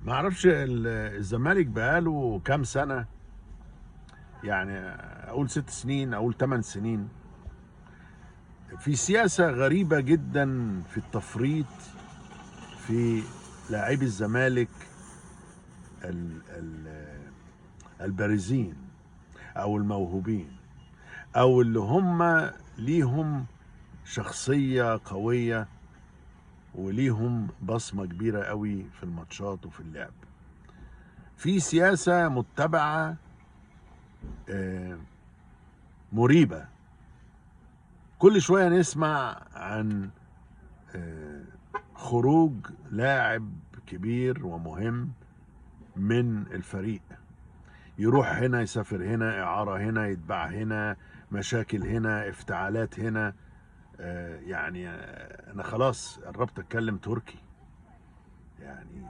ما اعرفش الزمالك بقاله كام سنة، يعني اقول 6 سنين اقول 8 سنين، في سياسة غريبة جدا في التفريط في لاعبي الزمالك البارزين او الموهوبين، او اللي هم ليهم شخصية قوية وليهم بصمة كبيرة قوي في الماتشات وفي اللعب. في سياسة متبعة آه، مريبة. كل شوية نسمع عن آه، خروج لاعب كبير ومهم من الفريق، يروح هنا يسافر هنا، إعارة هنا، يتباع هنا، مشاكل هنا، افتعالات هنا. يعني أنا خلاص قربت أتكلم تركي يعني.